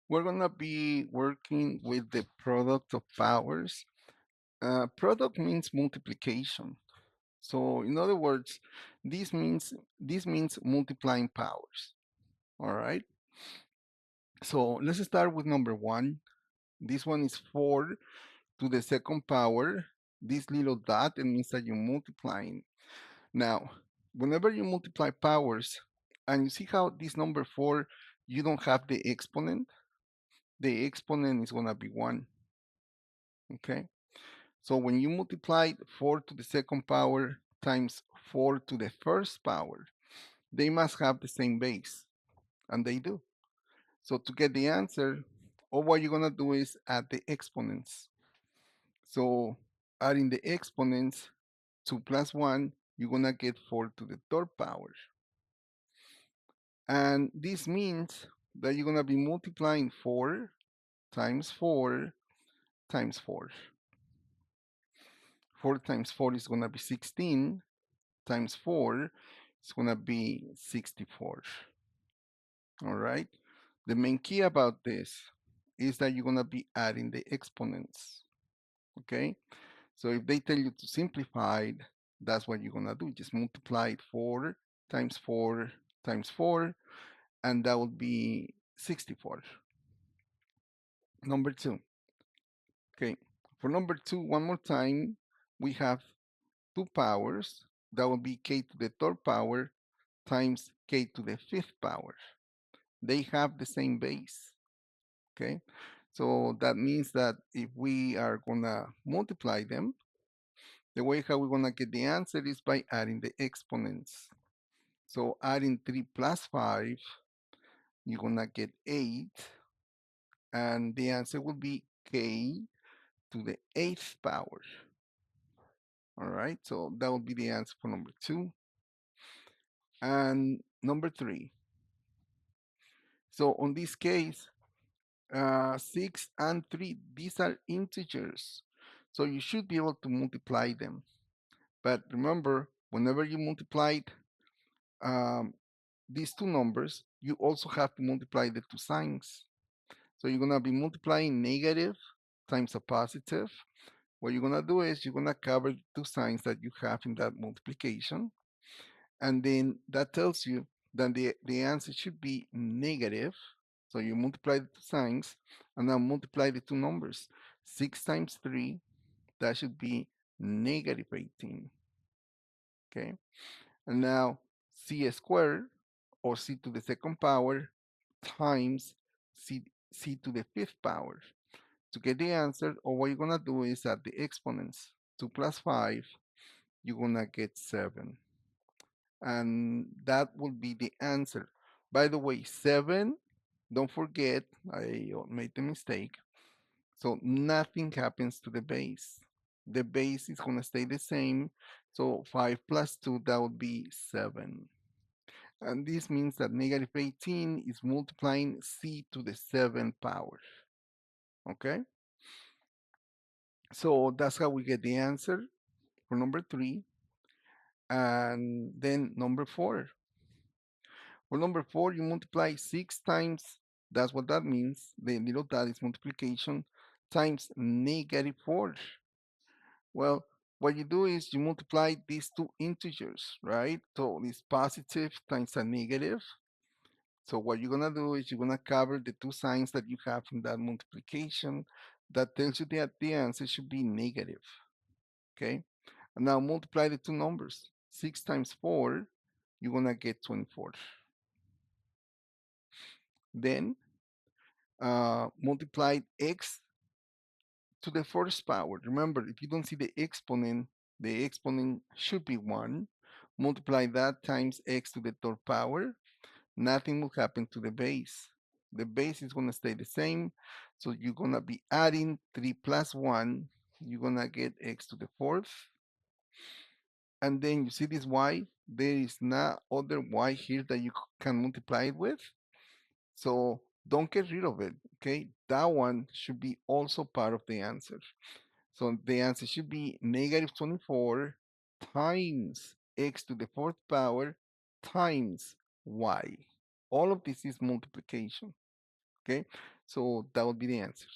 We're gonna be working with the product of powers. Product means multiplication. So in other words, this means multiplying powers. All right. So let's start with number one. This one is 4 to the second power. This little dot, it means that you're multiplying. Now, whenever you multiply powers, and you see how this number 4, you don't have the exponent. The exponent is gonna be 1. Okay. So when you multiply 4 to the second power times 4 to the first power, they must have the same base, and they do. So to get the answer, all what you're gonna do is add the exponents. So adding the exponents, 2 plus 1, you're gonna get 4 to the third power. And this means that you're gonna be multiplying 4 times 4 times 4. 4 times 4 is gonna be 16 times 4 is going to be 64. All right. The main key about this is that you're going to be adding the exponents. Okay. So if they tell you to simplify it, that's what you're going to do. Just multiply 4 times 4 times 4, and that would be 64. Number two. Okay. For number two, one more time, we have two powers. That would be k to the third power times k to the fifth power. They have the same base. Okay, so that means that if we are gonna multiply them, the way how we're gonna get the answer is by adding the exponents. So adding 3 plus 5, you're gonna get 8, and the answer will be k to the 8th power. All right, so that will be the answer for number 2. And number 3. So on this case, 6 and 3, these are integers. So you should be able to multiply them. But remember, whenever you multiply um, these two numbers, you also have to multiply the two signs. So you're going to be multiplying negative times a positive. What you're going to do is you're going to cover the two signs that you have in that multiplication. And then that tells you that the answer should be negative. So you multiply the two signs and now multiply the two numbers. 6 times 3, that should be negative 18. Okay. And now c squared, or c to the second power, times c to the fifth power. To get the answer, all what you're going to do is add the exponents. 2 plus 5, you're going to get 7. And that will be the answer. By the way, 7, don't forget, I made the mistake. So nothing happens to the base. The base is going to stay the same. So 5 plus 2, that would be 7. And this means that negative 18 is multiplying c to the 7th power. Okay? So that's how we get the answer for number 3. And then number 4. For number 4, you multiply 6 times, that's what that means, the little dot is multiplication, times negative 4. Well, what you do is you multiply these two integers, right? So this positive times a negative. So what you're gonna do is you're gonna cover the two signs that you have in that multiplication. That tells you that the answer should be negative. Okay? And now multiply the two numbers. 6 times 4, you're gonna get 24. Then multiply x to the first power. Remember, if you don't see the exponent should be 1. Multiply that times x to the third power. Nothing will happen to the base. The base is going to stay the same. So you're going to be adding 3 plus 1. You're going to get x to the fourth. And then you see this y. There is no other y here that you can multiply it with. So don't get rid of it. Okay. That one should be also part of the answer. So the answer should be negative 24 times x to the fourth power times y. All of this is multiplication. Okay, So that would be the answer.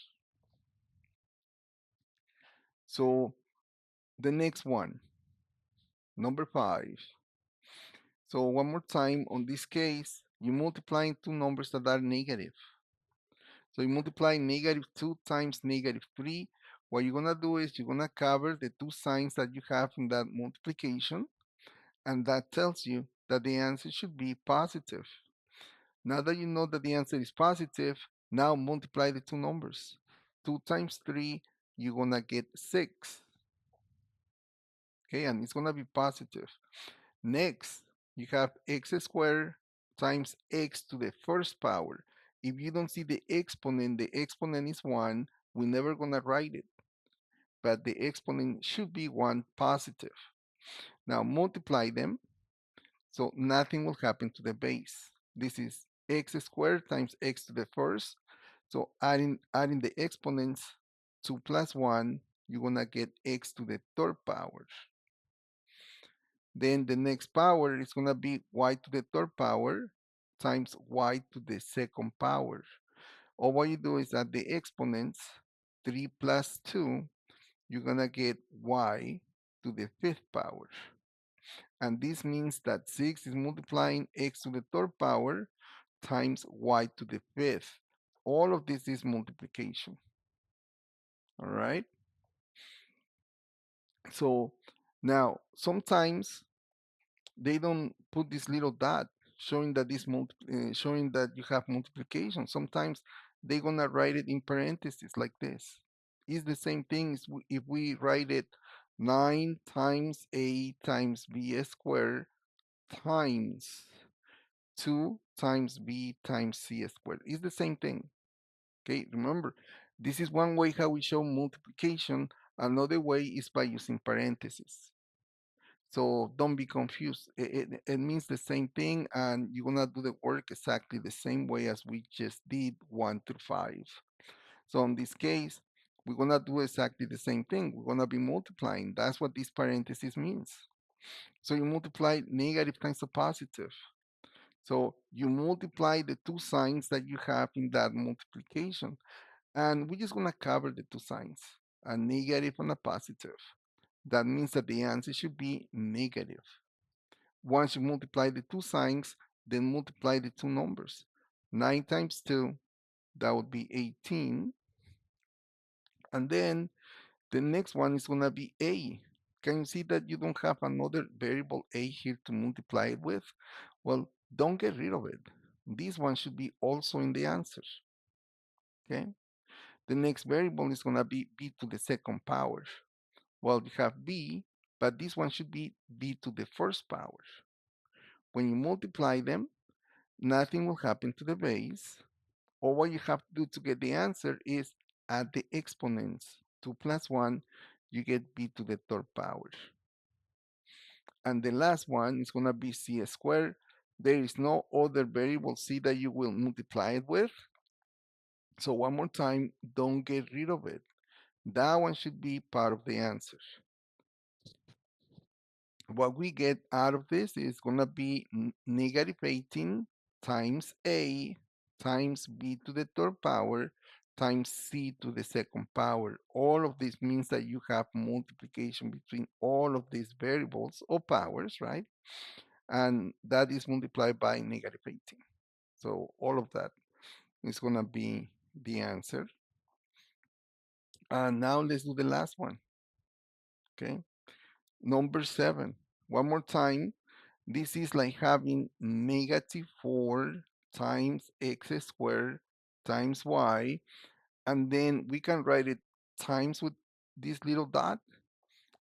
So the next one, number 5. So one more time, on this case, you multiply two numbers that are negative. So you multiply -2 times -3. What you're gonna do is you're gonna cover the two signs that you have in that multiplication, and that tells you that the answer should be positive. Now that you know that the answer is positive, now multiply the two numbers. 2 times 3, you're gonna get 6. Okay, and it's gonna be positive. Next, you have x squared times x to the first power. If you don't see the exponent is 1, we're never gonna write it. But the exponent should be 1 positive. Now multiply them, so nothing will happen to the base. This is x squared times x to the first. So adding the exponents, 2 plus 1, you're gonna get x to the third power. Then the next power is going to be y to the third power times y to the second power. All what you do is add the exponents, 3 plus 2, you're going to get y to the fifth power. And this means that 6 is multiplying x to the third power times y to the fifth. All of this is multiplication. All right? So now, sometimes they don't put this little dot showing that showing that you have multiplication. Sometimes they're gonna write it in parentheses like this. It's the same thing as if we write it 9 times a times b squared times 2 times b times c squared. It's the same thing. Okay, remember, this is one way how we show multiplication. Another way is by using parentheses. So don't be confused. It means the same thing, and you're gonna do the work exactly the same way as we just did 1 through 5. So in this case, we're gonna do exactly the same thing. We're gonna be multiplying. That's what this parenthesis means. So you multiply negative times a positive. So you multiply the two signs that you have in that multiplication. And we're just gonna cover the two signs, a negative and a positive. That means that the answer should be negative. Once you multiply the two signs, then multiply the two numbers. 9 times 2, that would be 18. And then the next one is going to be a. Can you see that you don't have another variable a here to multiply it with? Well, don't get rid of it. This one should be also in the answer. Okay? The next variable is going to be b to the second power. Well, you have b, but this one should be b to the first power. When you multiply them, nothing will happen to the base. All what you have to do to get the answer is add the exponents. 2 plus 1, you get b to the third power. And the last one is going to be c squared. There is no other variable c that you will multiply it with. So one more time, don't get rid of it. That one should be part of the answer. What we get out of this is going to be negative 18 times a times b to the third power times c to the second power. All of this means that you have multiplication between all of these variables or powers, right? And that is multiplied by negative 18. So all of that is going to be the answer. And now let's do the last one. Okay. Number 7. One more time. This is like having -4 times x squared times y, and then we can write it times with this little dot,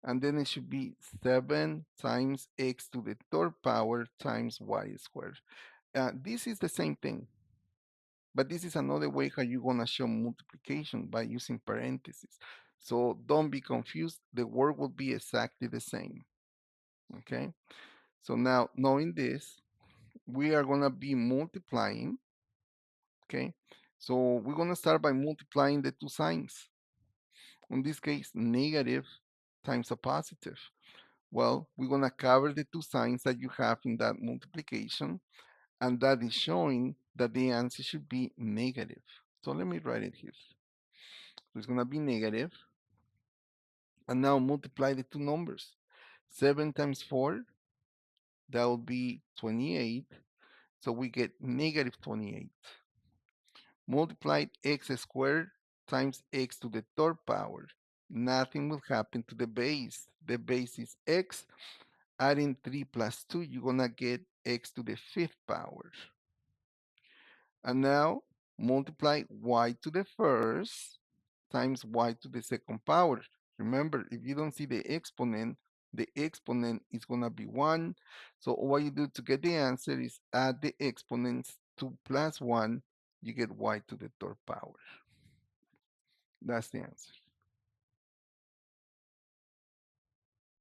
and then it should be 7 times x to the third power times y squared. This is the same thing, but this is another way how you're gonna show multiplication by using parentheses. So don't be confused, the word will be exactly the same, okay? So now, knowing this, we are going to be multiplying, okay? So we're going to start by multiplying the two signs. In this case, negative times a positive. Well, we're going to cover the two signs that you have in that multiplication, and that is showing that the answer should be negative. So let me write it here. So it's going to be negative. And now multiply the two numbers. 7 times 4, that will be 28. So we get negative 28. Multiply x squared times x to the third power. Nothing will happen to the base. The base is x. Adding 3 plus 2, you're going to get x to the fifth power. And now multiply y to the first times y to the second power. Remember, if you don't see the exponent is going to be 1. So what you do to get the answer is add the exponents. 2 plus 1, you get y to the third power. That's the answer.